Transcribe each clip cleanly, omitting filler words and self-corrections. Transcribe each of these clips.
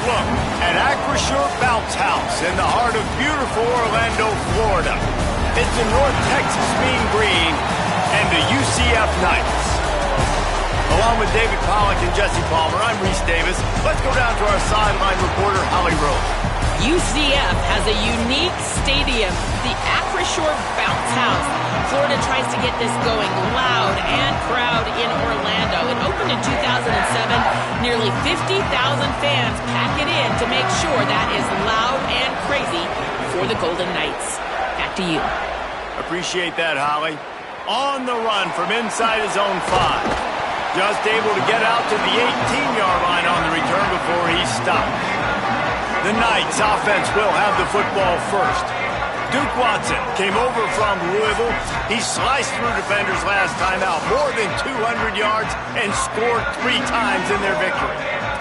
look at Acrisure Bounce House in the heart of beautiful Orlando, Florida. It's the North Texas Mean Green and the UCF Knights. Along with David Pollack and Jesse Palmer, I'm Reese Davis. Let's go down to our sideline reporter, Holly Rose. UCF has a unique stadium, the Acrisure Bounce House. Florida tries to get this going loud and proud in Orlando. It opened in 2007. Nearly 50,000 fans pack it in to make sure that is loud and crazy for the Golden Knights. Back to you. Appreciate that, Holly. On the run from inside his own 5. Just able to get out to the 18-yard line on the return before he stopped. The Knights offense will have the football first. Duke Watson came over from Louisville. He sliced through defenders last time out, more than 200 yards, and scored 3 times in their victory.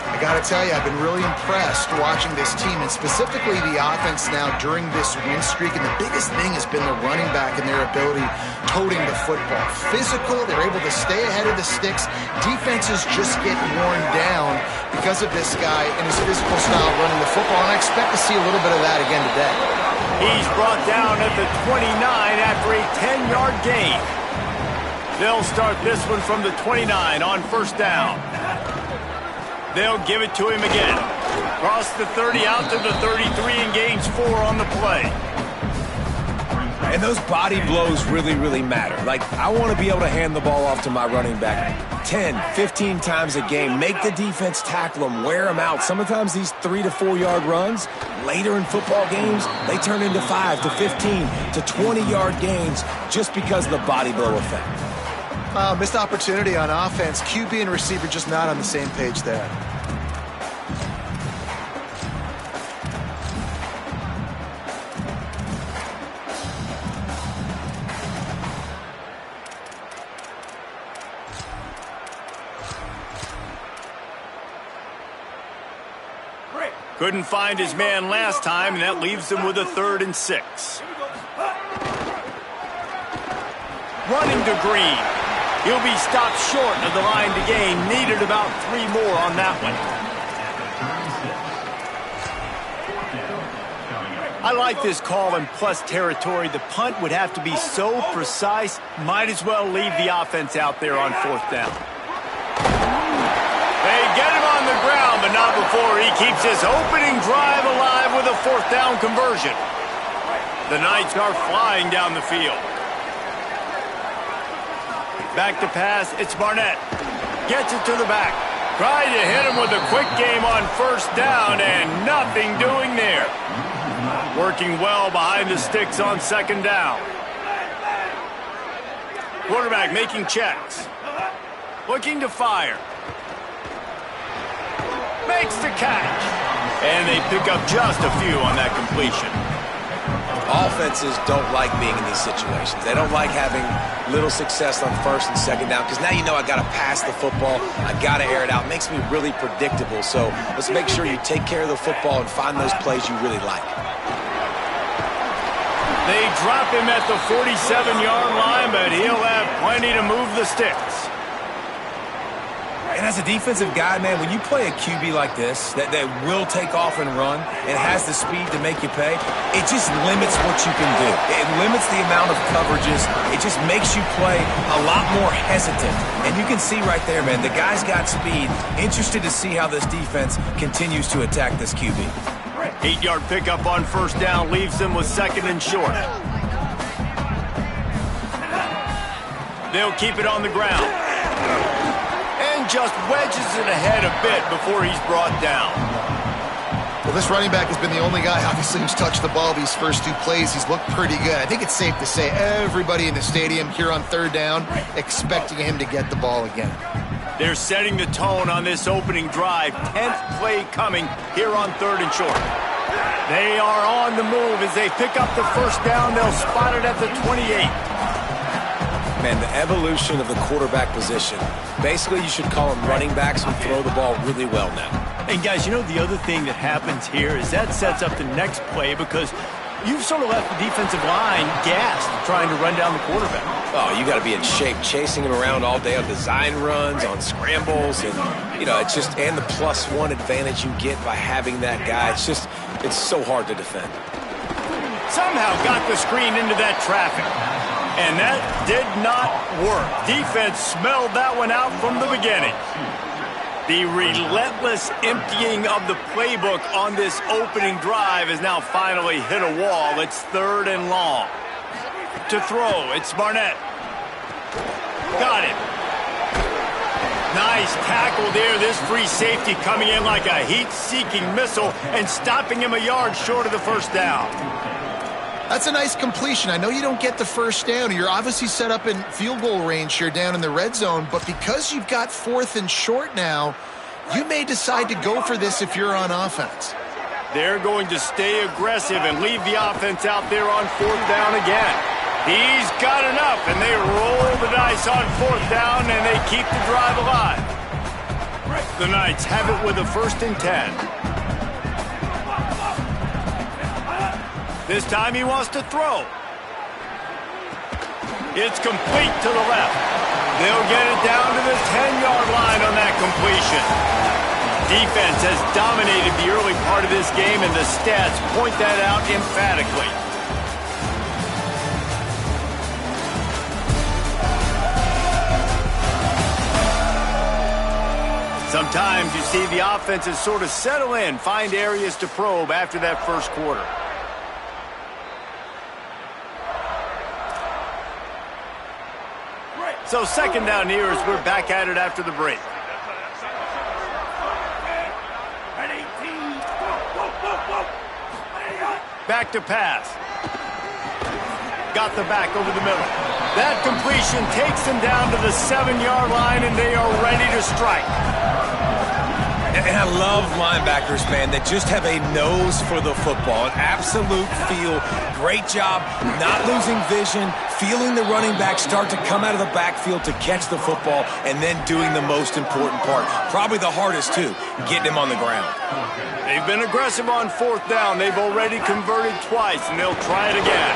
I got to tell you, I've been really impressed watching this team, and specifically the offense now during this win streak. And the biggest thing has been the running back and their ability toting the football. Physical, they're able to stay ahead of the sticks. Defenses just get worn down because of this guy and his physical style running the football, and I expect to see a little bit of that again today. He's brought down at the 29 after a 10-yard gain. They'll start this one from the 29 on first down. They'll give it to him again. Cross the 30 out to the 33 and gains 4 on the play. And those body blows really, really matter. Like, I want to be able to hand the ball off to my running back 10, 15 times a game. Make the defense tackle them, wear them out. Sometimes these 3 to 4 yard runs, later in football games, they turn into 5 to 15 to 20-yard gains just because of the body blow effect. Missed opportunity on offense. QB and receiver just not on the same page there. Couldn't find his man last time, and that leaves him with a 3rd and 6. Running to Green. He'll be stopped short of the line to gain. Needed about 3 more on that one. I like this call in plus territory. The punt would have to be so precise, might as well leave the offense out there on 4th down. They get him on the ground, but not before he keeps his opening drive alive with a 4th down conversion. The Knights are flying down the field. Back to pass, it's Barnett. Gets it to the back. Tried to hit him with a quick game on first down, and nothing doing there. Working well behind the sticks on 2nd down. Quarterback making checks. Looking to fire. Makes the catch. And they pick up just a few on that completion. Offenses don't like being in these situations. They don't like having little success on 1st and 2nd down because now you know I got to pass the football. I got to air it out. It makes me really predictable. So let's make sure you take care of the football and find those plays you really like. They drop him at the 47-yard line, but he'll have plenty to move the sticks. And as a defensive guy, man, when you play a QB like this, that will take off and run and has the speed to make you pay, it just limits what you can do. It limits the amount of coverages. It just makes you play a lot more hesitant. And you can see right there, man, the guy's got speed. Interested to see how this defense continues to attack this QB. 8-yard pickup on first down leaves them with 2nd and short. They'll keep it on the ground. And just wedges it ahead a bit before he's brought down. Well, this running back has been the only guy, obviously, who's touched the ball these first 2 plays. He's looked pretty good. I think it's safe to say everybody in the stadium here on 3rd down expecting him to get the ball again. They're setting the tone on this opening drive. 10th play coming here on 3rd and short. They are on the move as they pick up the first down. They'll spot it at the 28. Man, the evolution of the quarterback position. Basically, you should call them running backs who throw the ball really well now. And guys, you know the other thing that happens here is that sets up the next play because You've sort of left the defensive line gassed trying to run down the quarterback. Oh, you got to be in shape, chasing him around all day on design runs, on scrambles, and it's just and the +1 advantage you get by having that guy. It's so hard to defend. Somehow got the screen into that traffic, and that did not work. Defense smelled that one out from the beginning. The relentless emptying of the playbook on this opening drive has now finally hit a wall. It's 3rd and long. To throw, it's Barnett. Got it. Nice tackle there. This free safety coming in like a heat-seeking missile and stopping him a yard short of the first down. That's a nice completion. I know you don't get the first down. You're obviously set up in field goal range here down in the red zone, but because you've got 4th and short now, you may decide to go for this if you're on offense. They're going to stay aggressive and leave the offense out there on 4th down again. He's got enough, and they roll the dice on 4th down, and they keep the drive alive. The Knights have it with a 1st and 10. This time he wants to throw. It's complete to the left. They'll get it down to the 10-yard line on that completion. Defense has dominated the early part of this game, and the stats point that out emphatically. Sometimes you see the offenses sort of settle in, find areas to probe after that first quarter. So 2nd down here as we're back at it after the break. Back to pass. Got the back over the middle. That completion takes them down to the 7-yard line, and they are ready to strike. And I love linebackers, man, that just have a nose for the football, an absolute feel. Great job not losing vision, feeling the running back start to come out of the backfield to catch the football, and then doing the most important part. Probably the hardest, too, getting him on the ground. They've been aggressive on 4th down. They've already converted twice, and they'll try it again.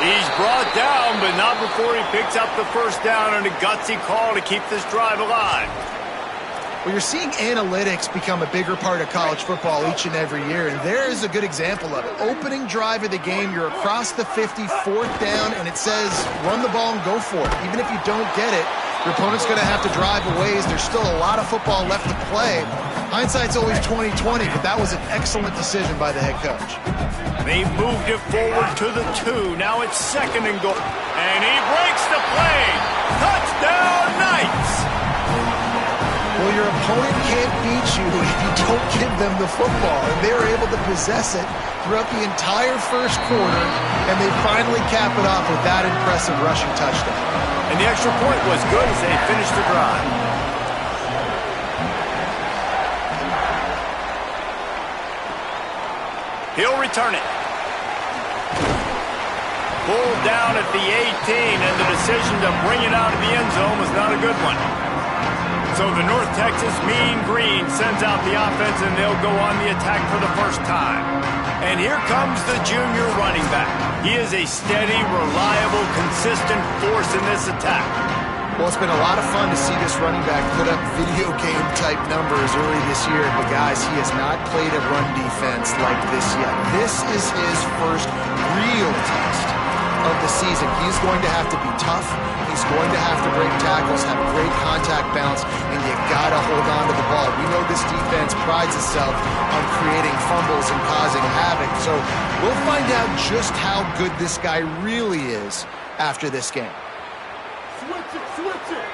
He's brought down, but not before he picks up the 1st down and a gutsy call to keep this drive alive. Well, you're seeing analytics become a bigger part of college football each and every year, and there is a good example of it. Opening drive of the game, you're across the 50, 4th down, and it says run the ball and go for it. Even if you don't get it, your opponent's going to have to drive a ways. There's still a lot of football left to play. Hindsight's always 20/20, but that was an excellent decision by the head coach. They moved it forward to the 2. Now it's 2nd and goal. And he breaks the play. Touchdown, Knights! Well, your opponent can't beat you if you don't give them the football. And they were able to possess it throughout the entire first quarter, and they finally cap it off with that impressive rushing touchdown. And the extra point was good as they finished the drive. He'll return it. Pulled down at the 18, and the decision to bring it out of the end zone was not a good one. So the North Texas Mean Green sends out the offense, and they'll go on the attack for the first time. And here comes the junior running back. He is a steady, reliable, consistent force in this attack. Well, it's been a lot of fun to see this running back put up video game-type numbers early this year. But, guys, he has not played a run defense like this yet. This is his first real test of the season. He's going to have to be tough. He's going to have to break tackles, have great contact balance, and you got to hold on to the ball. We know this defense prides itself on creating fumbles and causing havoc. So we'll find out just how good this guy really is after this game. Switch it.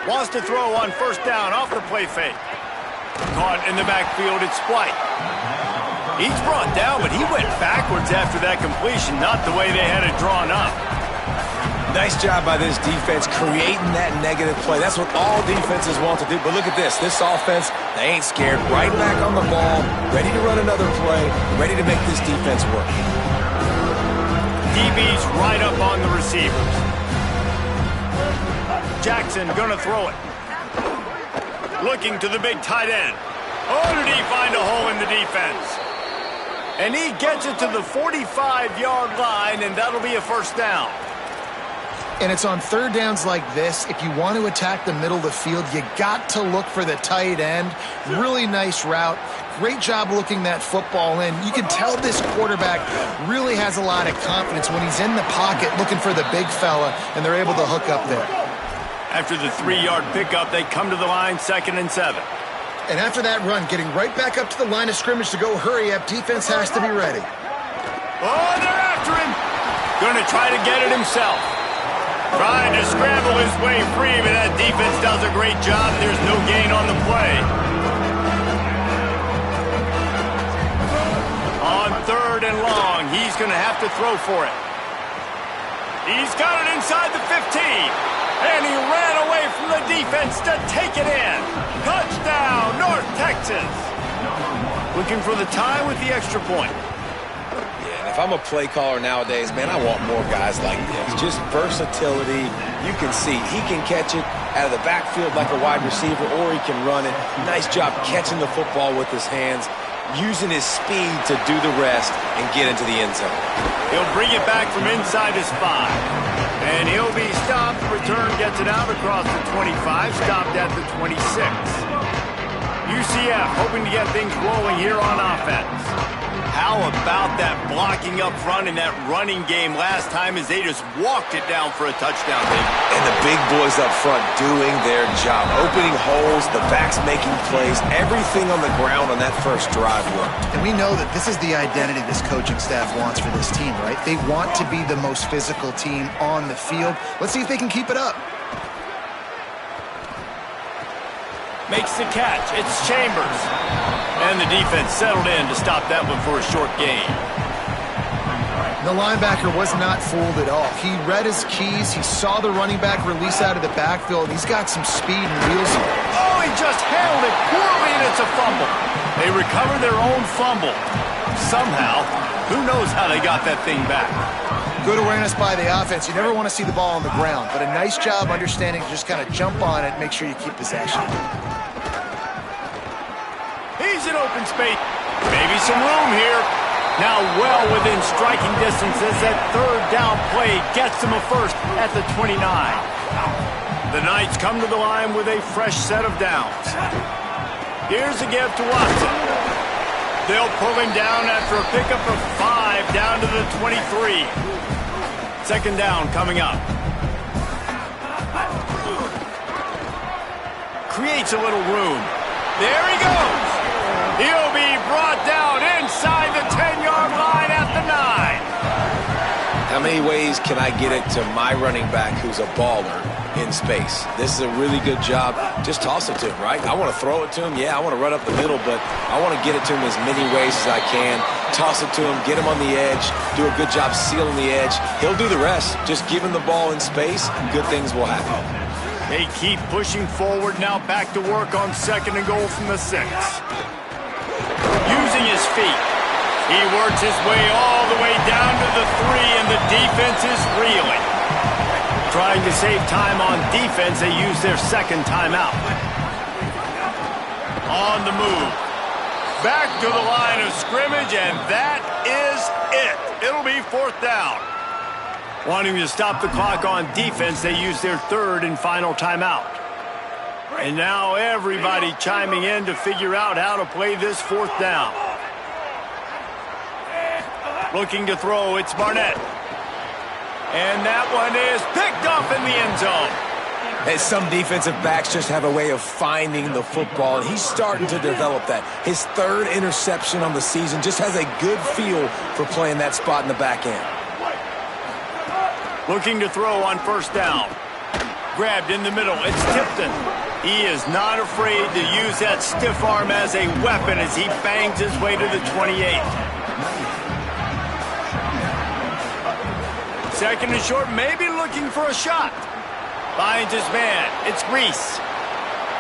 Wants to throw on 1st down off the play fake. Caught in the backfield, it's White. He's brought down, but he went backwards after that completion, not the way they had it drawn up. Nice job by this defense creating that negative play. That's what all defenses want to do. But look at this. This offense, they ain't scared. Right back on the ball, ready to run another play, ready to make this defense work. DB's right up on the receivers. Jackson gonna throw it. Looking to the big tight end. Oh, did he find a hole in the defense? And he gets it to the 45-yard line, and that'll be a first down. And it's on third downs like this. If you want to attack the middle of the field, you got to look for the tight end. Really nice route. Great job looking that football in. You can tell this quarterback really has a lot of confidence when he's in the pocket looking for the big fella, and they're able to hook up there. After the 3-yard pickup, they come to the line, 2nd and 7. And after that run, getting right back up to the line of scrimmage to go hurry up, defense has to be ready. Oh, they're after him. Going to try to get it himself. Trying to scramble his way free, but that defense does a great job. There's no gain on the play. On 3rd and long, he's going to have to throw for it. He's got it inside the 15. And he ran away from the defense to take it in. Touchdown, North Texas. Looking for the tie with the extra point. If I'm a play caller nowadays, man, I want more guys like this. Just versatility. You can see he can catch it out of the backfield like a wide receiver, or he can run it. Nice job catching the football with his hands, using his speed to do the rest and get into the end zone. He'll bring it back from inside his 5. And he'll be stopped. Return gets it out across the 25, stopped at the 26. UCF hoping to get things rolling here on offense. How about that blocking up front in that running game last time as they just walked it down for a touchdown, Dave? And the big boys up front doing their job, opening holes, the backs making plays, everything on the ground on that first drive worked. And we know that this is the identity this coaching staff wants for this team, right? They want to be the most physical team on the field. Let's see if they can keep it up. Makes the catch. It's Chambers. And the defense settled in to stop that one for a short gain. The linebacker was not fooled at all. He read his keys. He saw the running back release out of the backfield. He's got some speed and wheels here. Oh, he just handled it poorly, and it's a fumble. They recover their own fumble. Somehow, who knows how they got that thing back. Good awareness by the offense. You never want to see the ball on the ground, but a nice job understanding to just kind of jump on it and make sure you keep possession. He's in open space. Maybe some room here. Now well within striking distance as that 3rd down play gets him a first at the 29. The Knights come to the line with a fresh set of downs. Here's a give to Watson. They'll pull him down after a pickup of 5 down to the 23. 2nd down coming up. Creates a little room. There he goes. He'll be brought down inside the 10-yard line at the 9. How many ways can I get it to my running back who's a baller in space? This is a really good job. Just toss it to him, right? I want to throw it to him. Yeah, I want to run up the middle, but I want to get it to him as many ways as I can. Toss it to him, get him on the edge, do a good job sealing the edge. He'll do the rest. Just give him the ball in space, good things will happen. They keep pushing forward now, back to work on 2nd and goal from the 6. Using his feet. He works his way all the way down to the 3, and the defense is reeling. Trying to save time on defense, they use their 2nd timeout. On the move. Back to the line of scrimmage, and that is it. It'll be 4th down. Wanting to stop the clock on defense, they use their 3rd and final timeout. And now everybody chiming in to figure out how to play this 4th down. Looking to throw, it's Barnett. And that one is picked off in the end zone. Hey, some defensive backs just have a way of finding the football, and he's starting to develop that. His 3rd interception on the season, just has a good feel for playing that spot in the back end. Looking to throw on 1st down. Grabbed in the middle, it's Tipton. He is not afraid to use that stiff arm as a weapon as he bangs his way to the 28. 2nd and short, maybe looking for a shot. Finds his man. It's Reese.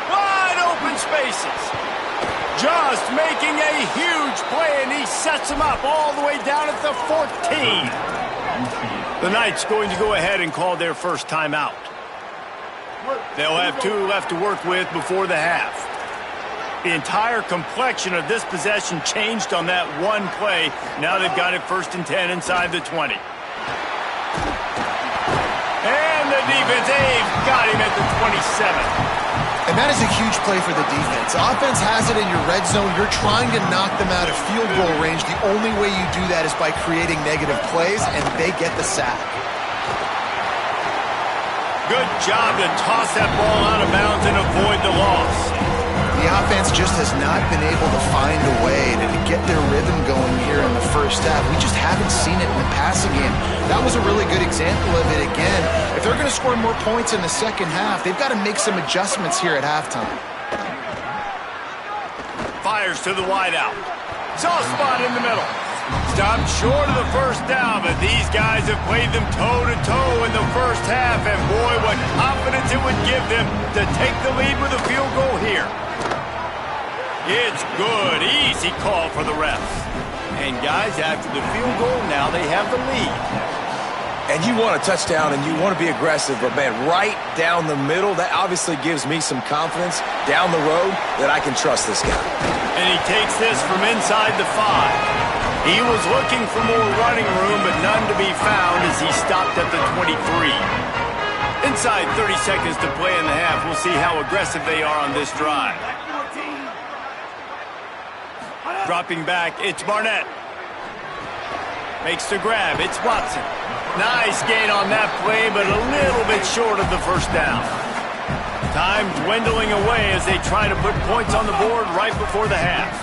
Wide open spaces. Just making a huge play, and he sets him up all the way down at the 14. The Knights going to go ahead and call their 1st timeout. They'll have 2 left to work with before the half. The entire complexion of this possession changed on that one play. Now they've got it 1st and 10 inside the 20. And the defense, they've got him at the 27. And that is a huge play for the defense. Offense has it in your red zone. You're trying to knock them out of field goal range. The only way you do that is by creating negative plays, and they get the sack. Good job to toss that ball out of bounds and avoid the loss. The offense just has not been able to find a way to get their rhythm going here in the first half. We just haven't seen it in the passing game. That was a really good example of it again. If they're going to score more points in the second half, they've got to make some adjustments here at halftime. Fires to the wideout. Soft spot in the middle. Stopped short of the first down, but these guys have played them toe-to-toe in the first half, and boy, what confidence it would give them to take the lead with a field goal here. It's good. Easy call for the refs. And guys, after the field goal, now they have the lead. And you want a touchdown and you want to be aggressive, but man, right down the middle, that obviously gives me some confidence down the road that I can trust this guy. And he takes this from inside the 5. He was looking for more running room, but none to be found as he stopped at the 23. Inside 30 seconds to play in the half. We'll see how aggressive they are on this drive. Dropping back, it's Barnett. Makes the grab, it's Watson. Nice gain on that play, but a little bit short of the first down. Time dwindling away as they try to put points on the board right before the half.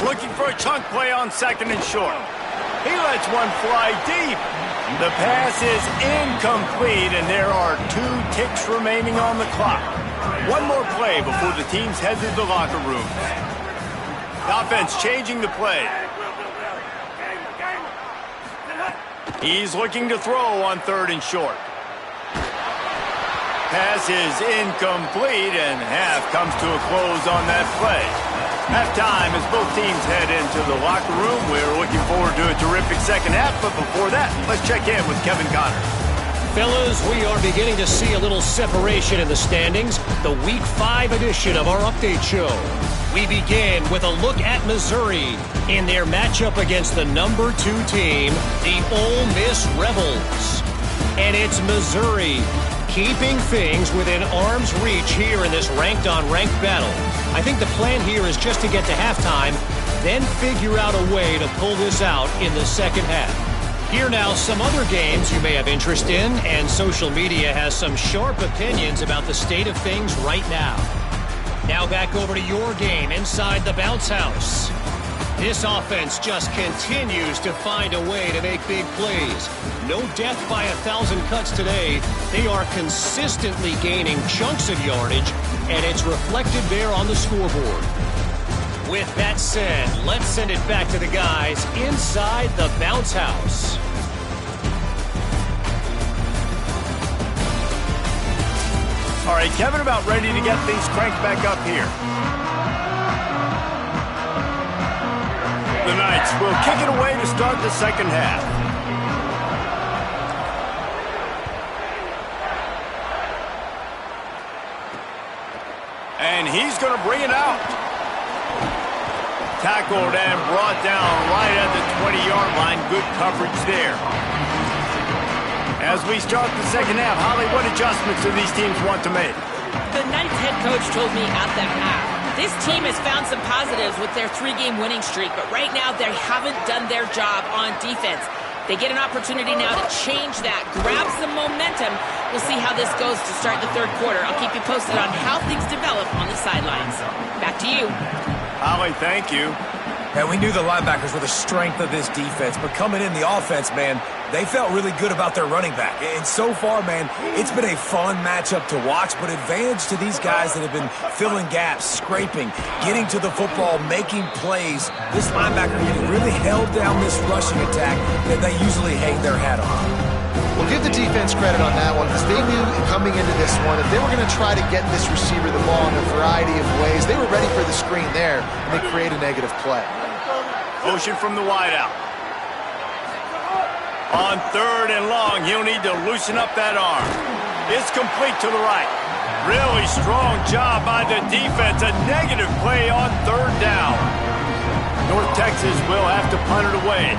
Looking for a chunk play on 2nd and short. He lets one fly deep. The pass is incomplete, and there are 2 ticks remaining on the clock. One more play before the teams head to the locker room. The offense changing the play. He's looking to throw on 3rd and short. Pass is incomplete, and half comes to a close on that play. Halftime as both teams head into the locker room. We're looking forward to a terrific second half, but before that, let's check in with Kevin Connors. Fellas, we are beginning to see a little separation in the standings. The Week 5 edition of our update show. We begin with a look at Missouri in their matchup against the number 2 team, the Ole Miss Rebels. And it's Missouri keeping things within arm's reach here in this ranked-on-ranked battle. I think the plan here is just to get to halftime, then figure out a way to pull this out in the second half. Here now, some other games you may have interest in, and social media has some sharp opinions about the state of things right now. Now back over to your game inside the bounce house. This offense just continues to find a way to make big plays. No death by 1,000 cuts today. They are consistently gaining chunks of yardage, and it's reflected there on the scoreboard. With that said, let's send it back to the guys inside the bounce house. All right, Kevin, about ready to get things cranked back up here. The Knights will kick it away to start the second half. And he's going to bring it out. Tackled and brought down right at the 20-yard line. Good coverage there. As we start the second half, Holly, what adjustments do these teams want to make? The Knights head coach told me at the half, this team has found some positives with their 3-game winning streak, but right now they haven't done their job on defense. They get an opportunity now to change that, grab some momentum. We'll see how this goes to start the third quarter. I'll keep you posted on how things develop on the sidelines. Back to you. Holly, thank you. And we knew the linebackers were the strength of this defense, but coming in the offense, man, they felt really good about their running back. And so far, man, it's been a fun matchup to watch, but advantage to these guys that have been filling gaps, scraping, getting to the football, making plays. This linebacker really held down this rushing attack that they usually hang their hat on. We'll give the defense credit on that one because they knew coming into this one that they were going to try to get this receiver the ball in a variety of ways. They were ready for the screen there, and they create a negative play. Motion from the wideout. On 3rd and long, he'll need to loosen up that arm. It's complete to the right. Really strong job by the defense. A negative play on third down. North Texas will have to punt it away.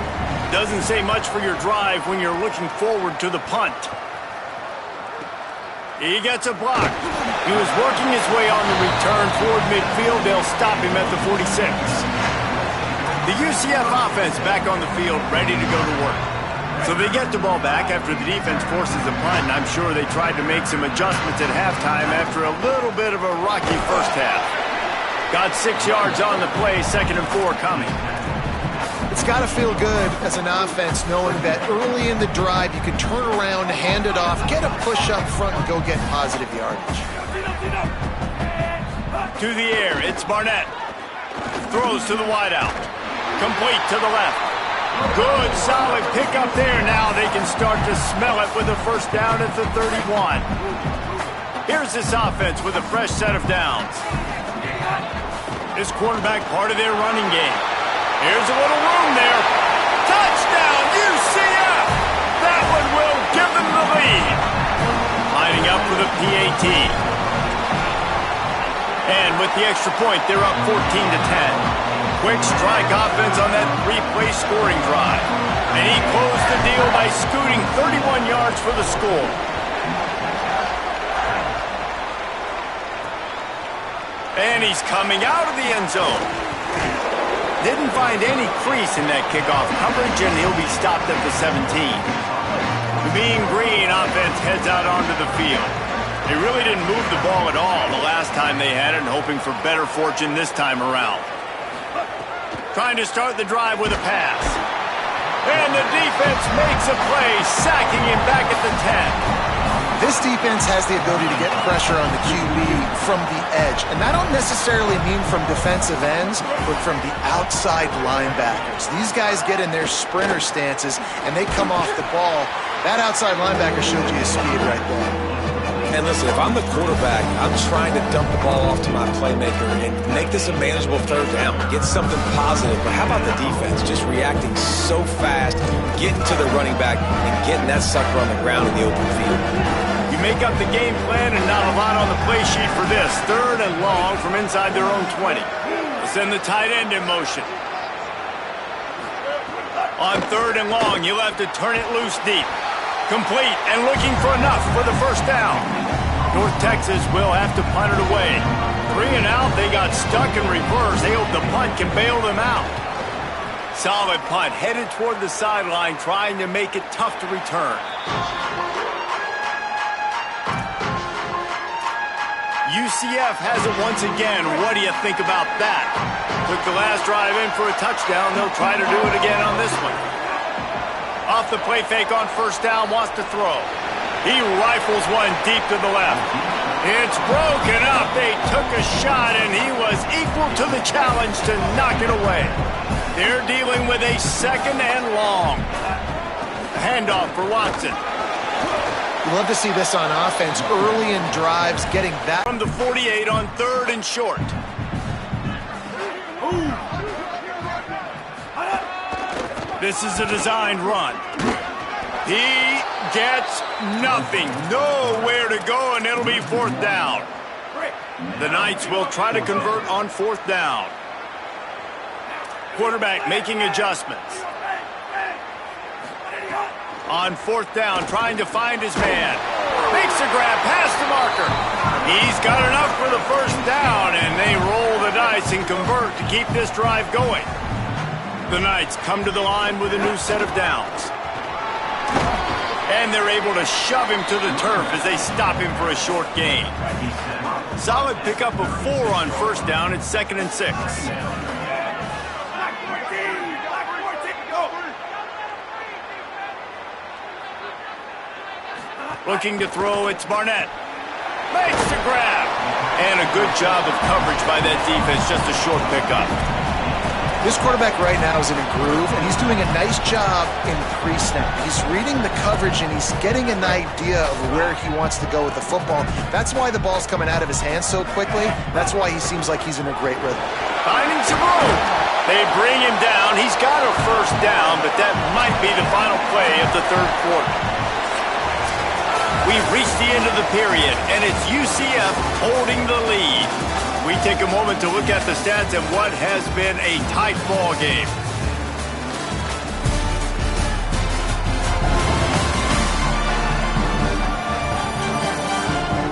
Doesn't say much for your drive when you're looking forward to the punt. He gets a block. He was working his way on the return toward midfield. They'll stop him at the 46. The UCF offense back on the field, ready to go to work. So they get the ball back after the defense forces a punt, and I'm sure they tried to make some adjustments at halftime after a little bit of a rocky first half. Got 6 yards on the play, 2nd and 4 coming. It's got to feel good as an offense knowing that early in the drive you can turn around, hand it off, get a push up front, and go get positive yardage. To the air, it's Barnett. Throws to the wideout. Complete to the left. Good, solid pickup there. Now they can start to smell it with a first down at the 31. Here's this offense with a fresh set of downs. This quarterback part of their running game. Here's a little room there. Touchdown, UCF! That one will give them the lead. Lining up with a PAT. And with the extra point, they're up 14-10. Quick strike offense on that 3-play scoring drive. And he closed the deal by scooting 31 yards for the score. And he's coming out of the end zone. Didn't find any crease in that kickoff coverage, and he'll be stopped at the 17. The Mean Green offense heads out onto the field. They really didn't move the ball at all the last time they had it, and hoping for better fortune this time around. Trying to start the drive with a pass. And the defense makes a play, sacking him back at the 10. This defense has the ability to get pressure on the QB from the edge. And I don't necessarily mean from defensive ends, but from the outside linebackers. These guys get in their sprinter stances, and they come off the ball. That outside linebacker showed you his speed right there. And listen, if I'm the quarterback, I'm trying to dump the ball off to my playmaker and make this a manageable third down. Get something positive. But how about the defense? Just reacting so fast, getting to the running back, and getting that sucker on the ground in the open field. You make up the game plan and not a lot on the play sheet for this. 3rd and long from inside their own 20. They'll send the tight end in motion. On 3rd and long, you'll have to turn it loose deep. Complete and looking for enough for the first down. North Texas will have to punt it away. 3 and out, they got stuck in reverse. They hope the punt can bail them out. Solid punt, headed toward the sideline, trying to make it tough to return. UCF has it once again. What do you think about that? Took the last drive in for a touchdown. They'll try to do it again on this one. Off the play fake on first down, wants to throw. He rifles one deep to the left. It's broken up. They took a shot, and he was equal to the challenge to knock it away. They're dealing with a 2nd and long. Handoff for Watson. You love to see this on offense early in drives, getting that. From the 48 on 3rd and short. This is a designed run. He gets nothing. Nowhere to go, and it'll be 4th down. The Knights will try to convert on 4th down. Quarterback making adjustments. On 4th down, trying to find his man. Makes a grab past the marker. He's got enough for the first down, and they roll the dice and convert to keep this drive going. The Knights come to the line with a new set of downs. And they're able to shove him to the turf as they stop him for a short gain. Solid pickup of 4 on first down. It's 2nd and 6. Looking to throw, it's Barnett. Makes the grab. And a good job of coverage by that defense, just a short pickup. This quarterback right now is in a groove, and he's doing a nice job in pre-snap. He's reading the coverage, and he's getting an idea of where he wants to go with the football. That's why the ball's coming out of his hands so quickly. That's why he seems like he's in a great rhythm. Finding some room. They bring him down. He's got a first down, but that might be the final play of the 3rd quarter. We've reached the end of the period, and it's UCF holding the lead. We take a moment to look at the stats of what has been a tight ball game.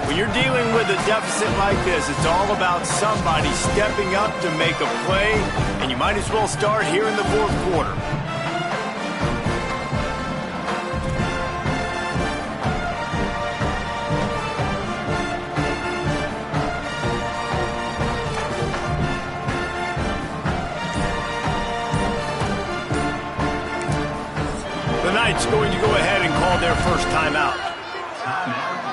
When you're dealing with a deficit like this, it's all about somebody stepping up to make a play, and you might as well start here in the fourth quarter. The Knights going to go ahead and call their first timeout.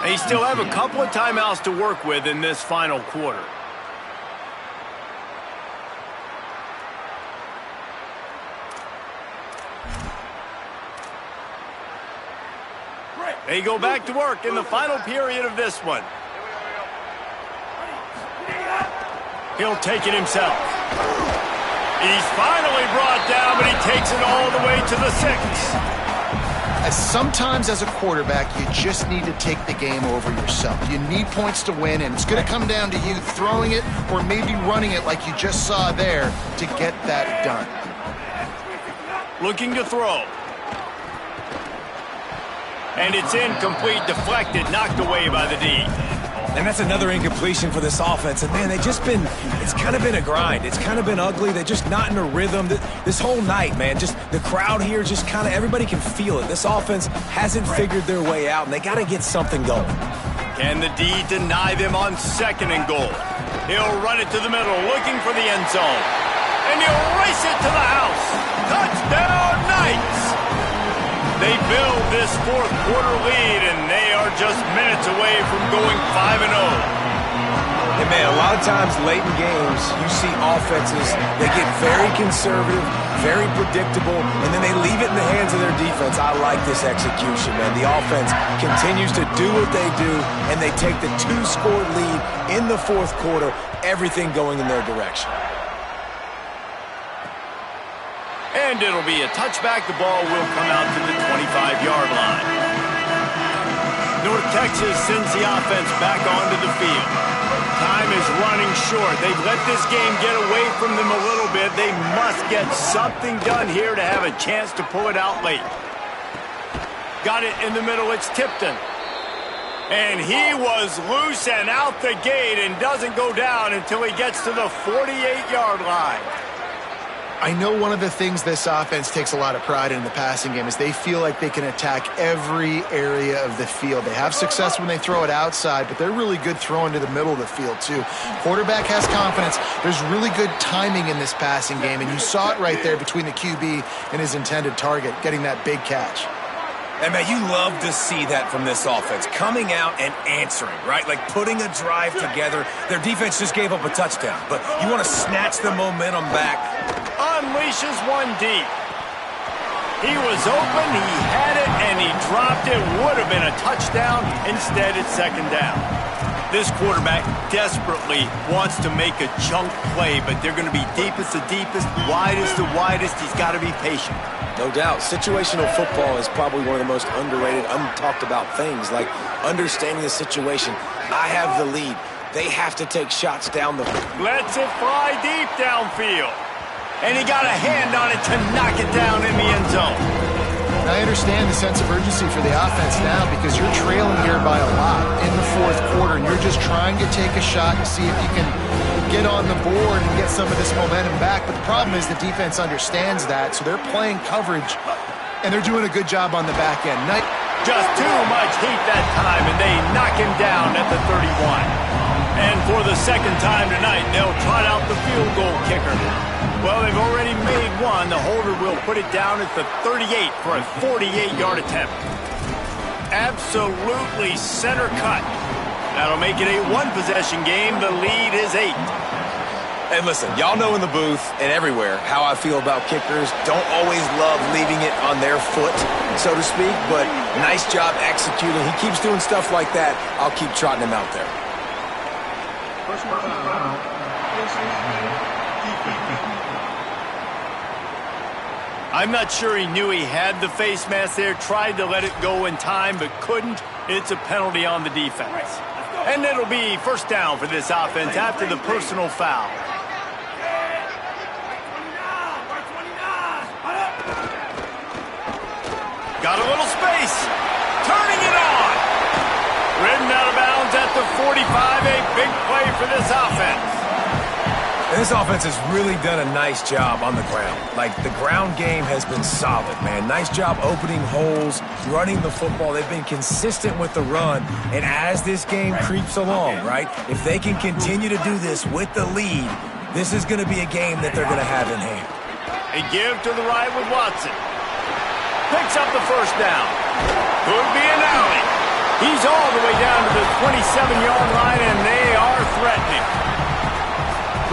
They still have a couple of timeouts to work with in this final quarter. They go back to work in the final period of this one. He'll take it himself. He's finally brought down, but he takes it all the way to the 6. Sometimes as a quarterback, you just need to take the game over yourself. You need points to win, and it's going to come down to you throwing it or maybe running it like you just saw there to get that done. Looking to throw. And it's incomplete, deflected, knocked away by the D. And that's another incompletion for this offense. And, man, it's kind of been a grind. It's kind of been ugly. They're just not in a rhythm. This whole night, man, just the crowd here, just kind of everybody can feel it. This offense hasn't figured their way out, and they got to get something going. Can the D deny them on 2nd and goal? He'll run it to the middle, looking for the end zone. And he'll race it to the house. Touchdown, Knights! They build this fourth quarter lead, and they are just minutes away from going 5-0. And, man, a lot of times late in games, you see offenses, they get very conservative, very predictable, and then they leave it in the hands of their defense. I like this execution, man. The offense continues to do what they do, and they take the 2-score lead in the fourth quarter, everything going in their direction. And it'll be a touchback. The ball will come out to the 25-yard line. North Texas sends the offense back onto the field. Time is running short. They've let this game get away from them a little bit. They must get something done here to have a chance to pull it out late. Got it in the middle. It's Tipton. And he was loose and out the gate and doesn't go down until he gets to the 48-yard line. I know one of the things this offense takes a lot of pride in the passing game is they feel like they can attack every area of the field. They have success when they throw it outside, but they're really good throwing to the middle of the field too. Quarterback has confidence. There's really good timing in this passing game, and you saw it right there between the QB and his intended target, getting that big catch. And, man, you love to see that from this offense, coming out and answering, right? Like putting a drive together. Their defense just gave up a touchdown, but you want to snatch the momentum back. Unleashes one deep. He was open, he had it, and he dropped it. Would have been a touchdown. Instead, it's 2nd down. This quarterback desperately wants to make a chunk play, but they're going to be deepest the deepest, widest the widest. He's got to be patient. No doubt. Situational football is probably one of the most underrated, untalked about things, like understanding the situation. I have the lead. They have to take shots down the field. Lets it fly deep downfield. And he got a hand on it to knock it down in the end zone. I understand the sense of urgency for the offense now because you're trailing here by a lot in the fourth quarter, and you're just trying to take a shot to see if you can get on the board and get some of this momentum back. But the problem is the defense understands that, so they're playing coverage, and they're doing a good job on the back end. Just too much heat that time, and they knock him down at the 31. And for the 2nd time tonight, they'll trot out the field goal kicker. Well, they've already made one. The holder will put it down at the 38 for a 48-yard attempt. Absolutely center cut. That'll make it a one-possession game. The lead is 8. And listen, y'all know in the booth and everywhere how I feel about kickers. Don't always love leaving it on their foot, so to speak, but nice job executing. He keeps doing stuff like that. I'll keep trotting him out there. I'm not sure he knew he had the face mask there, tried to let it go in time, but couldn't. It's a penalty on the defense. And it'll be first down for this offense after the personal foul. Got a little space. Turning it on. Ridden out of bounds at the 45. A big play for this offense. And this offense has really done a nice job on the ground. Like, the ground game has been solid, man. Nice job opening holes, running the football. They've been consistent with the run. And as this game creeps along, right, if they can continue to do this with the lead, this is going to be a game that they're going to have in hand. A give to the right with Watson. Picks up the first down. Could be an alley. He's all the way down to the 27-yard line, and they are threatening.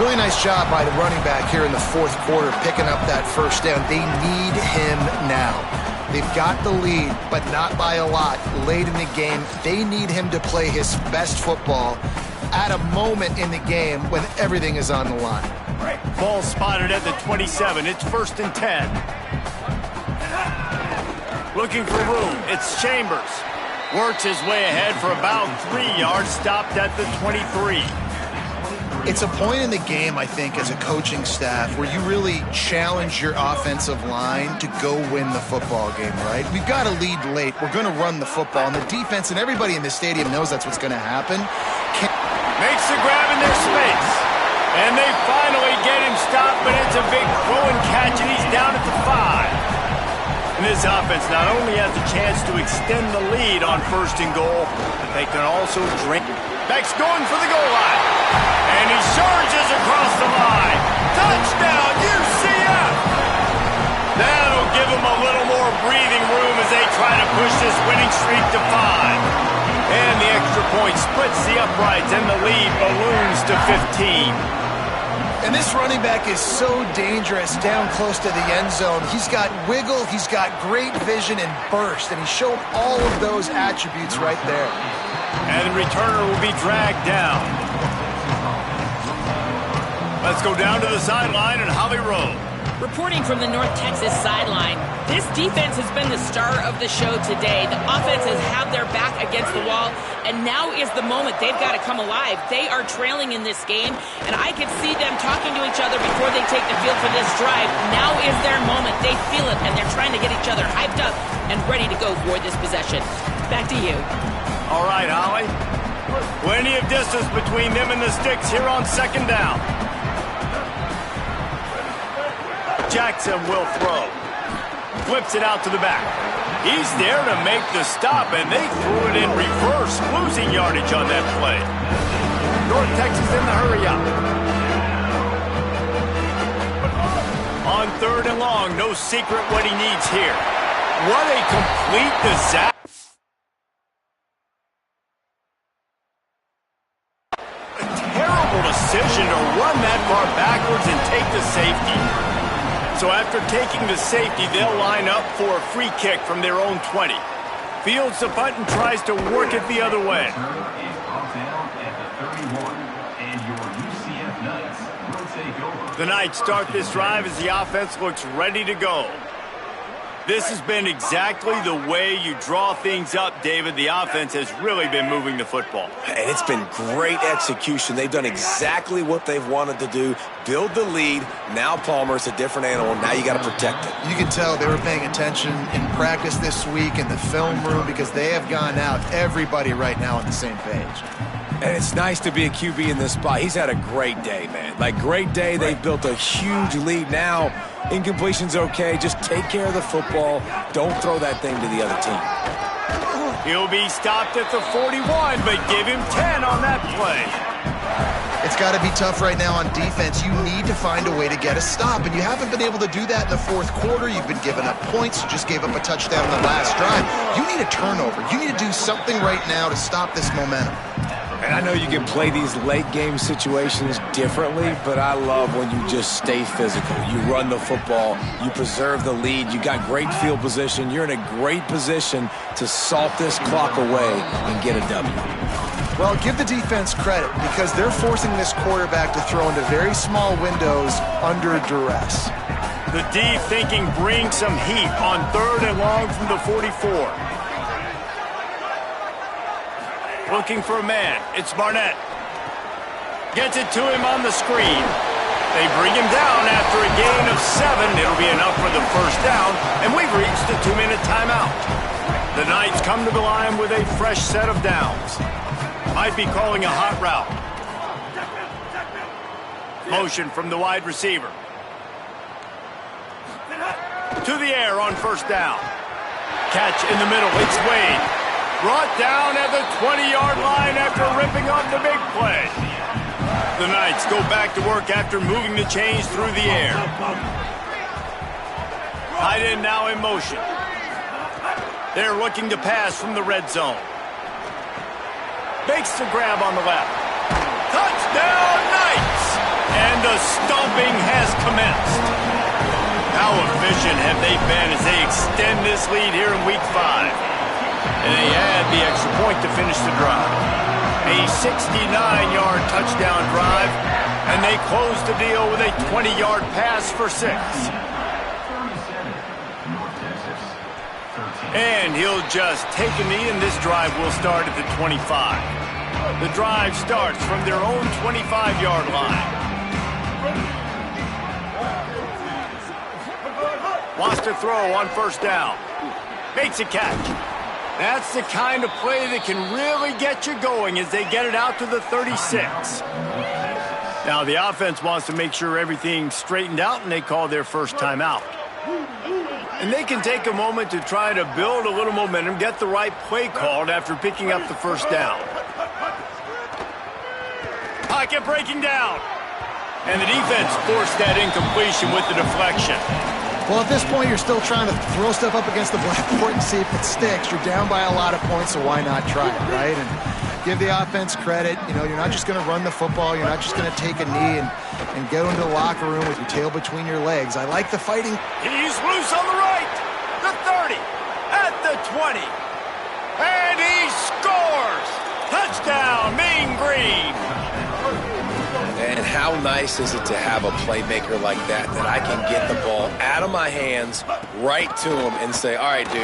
Really nice job by the running back here in the fourth quarter, picking up that first down. They need him now. They've got the lead, but not by a lot. Late in the game, they need him to play his best football at a moment in the game when everything is on the line. Ball spotted at the 27. It's 1st and 10. Looking for room. It's Chambers. Works his way ahead for about 3 yards, stopped at the 23. It's a point in the game, I think, as a coaching staff where you really challenge your offensive line to go win the football game, right? We've got to lead late. We're going to run the football. And the defense and everybody in the stadium knows that's what's going to happen. Makes the grab in their space. And they finally get him stopped, but it's a big throw and catch, and he's down at the 5. And this offense not only has a chance to extend the lead on 1st and goal, but they can also drink. Beck's going for the goal line. And he surges across the line. Touchdown, UCF! That'll give them a little more breathing room as they try to push this winning streak to 5. And the extra point splits the uprights, and the lead balloons to 15. And this running back is so dangerous down close to the end zone. He's got wiggle, he's got great vision and burst, and he showed all of those attributes right there. And the returner will be dragged down. Let's go down to the sideline and Holly Rowe. Reporting from the North Texas sideline, this defense has been the star of the show today. The offense has had their back against the wall, and now is the moment they've got to come alive. They are trailing in this game, and I can see them talking to each other before they take the field for this drive. Now is their moment. They feel it, and they're trying to get each other hyped up and ready to go for this possession. Back to you. All right, Holly. Plenty of distance between them and the sticks here on 2nd down. Jackson will throw. Flips it out to the back. He's there to make the stop, and they threw it in reverse, losing yardage on that play. North Texas in the hurry up. On 3rd and long, no secret what he needs here. What a complete disaster. A terrible decision to run that far backwards and take the safety. So after taking the safety, they'll line up for a free kick from their own 20. Fields the punt and tries to work it the other way. The Knights start this drive as the offense looks ready to go. This has been exactly the way you draw things up, David. The offense has really been moving the football. And it's been great execution. They've done exactly what they've wanted to do. Build the lead. Now Palmer's a different animal. Now you got to protect it. You can tell they were paying attention in practice this week in the film room because they have gone out, everybody right now on the same page. And it's nice to be a QB in this spot. He's had a great day, man. Like, great day. They've built a huge lead now. Incompletion's okay. Just take care of the football. Don't throw that thing to the other team. He'll be stopped at the 41, but give him 10 on that play. It's got to be tough right now on defense. You need to find a way to get a stop, and you haven't been able to do that in the fourth quarter. You've been giving up points. You just gave up a touchdown in the last drive. You need a turnover. You need to do something right now to stop this momentum. And I know you can play these late-game situations differently, but I love when you just stay physical. You run the football. You preserve the lead. You got great field position. You're in a great position to salt this clock away and get a W. Well, give the defense credit because they're forcing this quarterback to throw into very small windows under duress. The D thinking bring some heat on 3rd and long from the 44. Looking for a man. It's Barnett. Gets it to him on the screen. They bring him down after a gain of 7. It'll be enough for the first down, and we've reached the 2-minute timeout. The Knights come to the line with a fresh set of downs. Might be calling a hot route. Motion from the wide receiver. To the air on first down. Catch in the middle. It's Wade. Brought down at the 20-yard line after ripping off the big play. The Knights go back to work after moving the chains through the air. Tight end now in motion. They're looking to pass from the red zone. Makes the grab on the left. Touchdown, Knights! And the stomping has commenced. How efficient have they been as they extend this lead here in Week 5? And they add the extra point to finish the drive. A 69-yard touchdown drive, and they close the deal with a 20-yard pass for 6. And he'll just take a knee, and this drive will start at the 25. The drive starts from their own 25-yard line. Wants to throw on first down. Makes a catch. That's the kind of play that can really get you going as they get it out to the 36. Now the offense wants to make sure everything's straightened out, and they call their first timeout. And they can take a moment to try to build a little momentum, get the right play called after picking up the first down. Pocket breaking down. And the defense forced that incompletion with the deflection. Well, at this point, you're still trying to throw stuff up against the blackboard and see if it sticks. You're down by a lot of points, so why not try it, right? And give the offense credit. You know, you're not just going to run the football. You're not just going to take a knee and go into the locker room with your tail between your legs. I like the fighting. He's loose on the right. The 30. At the 20. And he scores. Touchdown, Mean Green. And how nice is it to have a playmaker like that I can get the ball out of my hands right to him and say, all right, dude,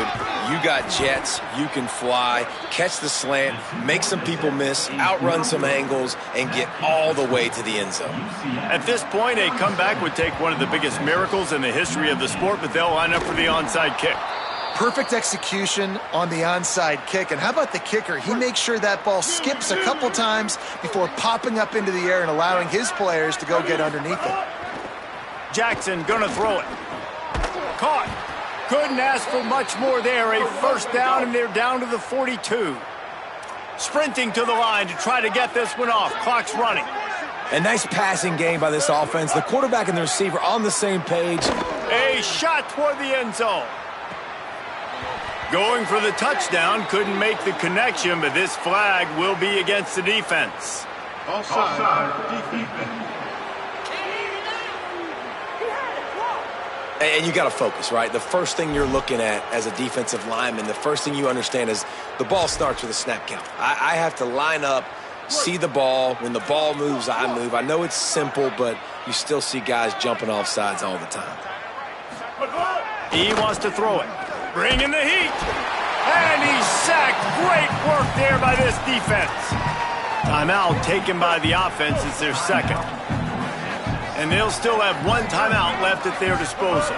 you got jets, you can fly, catch the slant, make some people miss, outrun some angles, and get all the way to the end zone. At this point, a comeback would take one of the biggest miracles in the history of the sport, but they'll line up for the onside kick. Perfect execution on the onside kick. And how about the kicker? He makes sure that ball skips a couple times before popping up into the air and allowing his players to go get underneath it. Jackson gonna throw it. Caught. Couldn't ask for much more there. A first down, and they're down to the 42. Sprinting to the line to try to get this one off. Clock's running. A nice passing game by this offense. The quarterback and the receiver on the same page. A shot toward the end zone. Going for the touchdown, couldn't make the connection, but this flag will be against the defense. Offside defense. And you got to focus, right? The first thing you're looking at as a defensive lineman, the first thing you understand is the ball starts with a snap count. I have to line up, see the ball. When the ball moves, I move. I know it's simple, but you still see guys jumping off sides all the time. He wants to throw it. Bring in the heat. And he's sacked. Great work there by this defense. Timeout taken by the offense. It's their second. And they'll still have one timeout left at their disposal.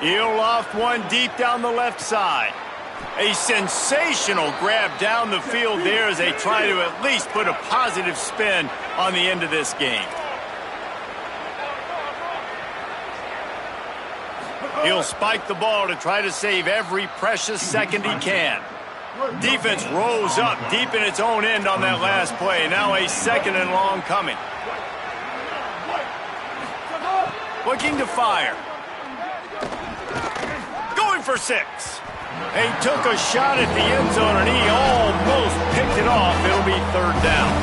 He'll loft one deep down the left side. A sensational grab down the field there as they try to at least put a positive spin on the end of this game. He'll spike the ball to try to save every precious second he can. Defense rose up deep in its own end on that last play. Now a second and long coming. Looking to fire. Going for 6. He took a shot at the end zone and he almost picked it off. It'll be third down.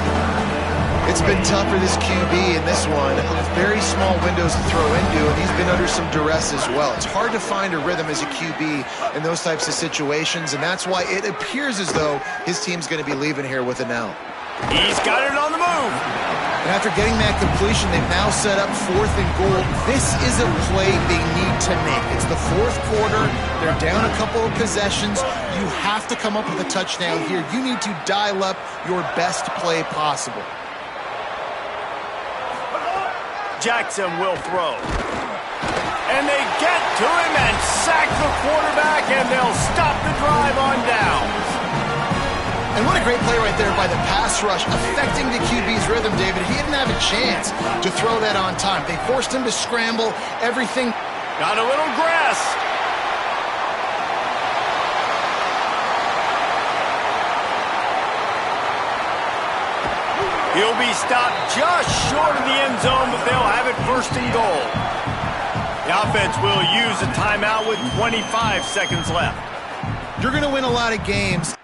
It's been tough for this QB in this one. Very small windows to throw into, and he's been under some duress as well. It's hard to find a rhythm as a QB in those types of situations, and that's why it appears as though his team's going to be leaving here with an L. He's got it on the move. And after getting that completion, they've now set up 4th and goal. This is a play they need to make. It's the 4th quarter. They're down a couple of possessions. You You have to come up with a touchdown here. You need to dial up your best play possible. Jackson will throw. And they get to him and sack the quarterback, and they'll stop the drive on downs. And what a great play right there by the pass rush, affecting the QB's rhythm, David. He didn't have a chance to throw that on time. They forced him to scramble, everything. Got a little grass. He'll be stopped just short of the end zone, but they'll have it first and goal. The offense will use a timeout with 25 seconds left. You're going to win a lot of games.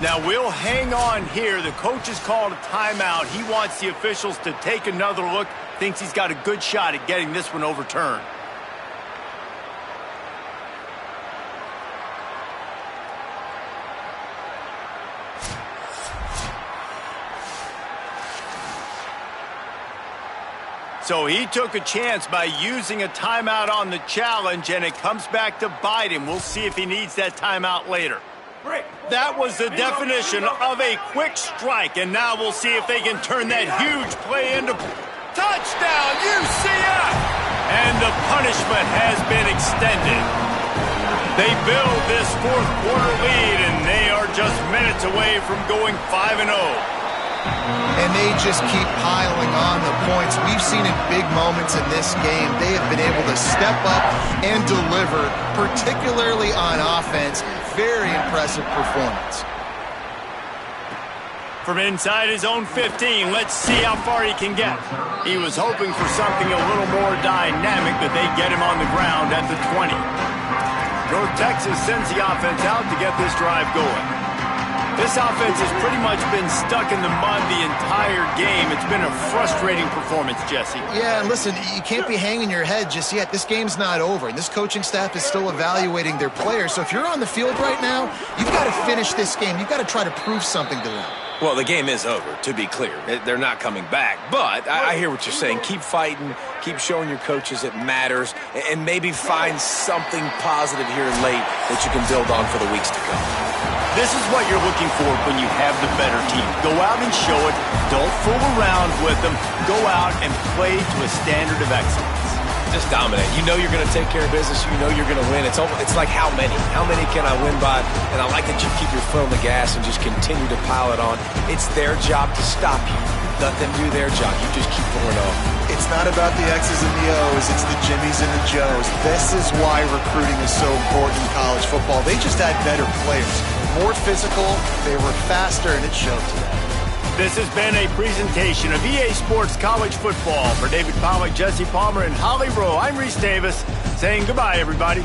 Now we'll hang on here. The coach has called a timeout. He wants the officials to take another look. Thinks he's got a good shot at getting this one overturned. So he took a chance by using a timeout on the challenge, and it comes back to bite him. We'll see if he needs that timeout later. That was the definition of a quick strike, and now we'll see if they can turn that huge play into touchdown, UCF! And the punishment has been extended. They build this fourth quarter lead, and they are just minutes away from going 5-0. And they just keep piling on the points. We've seen in big moments in this game, they have been able to step up and deliver, particularly on offense. Very impressive performance. From inside his own 15, let's see how far he can get. He was hoping for something a little more dynamic, but they get him on the ground at the 20. North Texas sends the offense out to get this drive going. This offense has pretty much been stuck in the mud the entire game. It's been a frustrating performance, Jesse. Yeah, and listen, you can't be hanging your head just yet. This game's not over, and this coaching staff is still evaluating their players. So if you're on the field right now, you've got to finish this game. You've got to try to prove something to them. Well, the game is over, to be clear. They're not coming back. But I hear what you're saying. Keep fighting. Keep showing your coaches it matters. And maybe find something positive here late that you can build on for the weeks to come. This is what you're looking for when you have the better team. Go out and show it. Don't fool around with them. Go out and play to a standard of excellence. Just dominate. You know you're going to take care of business. You know you're going to win. It's like how many? How many can I win by? And I like that you keep your foot on the gas and just continue to pile it on. It's their job to stop you. Let them do their job. You just keep going on. It's not about the X's and the O's. It's the Jimmies and the Joes. This is why recruiting is so important in college football. They just had better players. More physical, they were faster, and it showed today. This has been a presentation of EA Sports College Football. For David Pollack, Jesse Palmer, and Holly Rowe, I'm Reese Davis saying goodbye, everybody.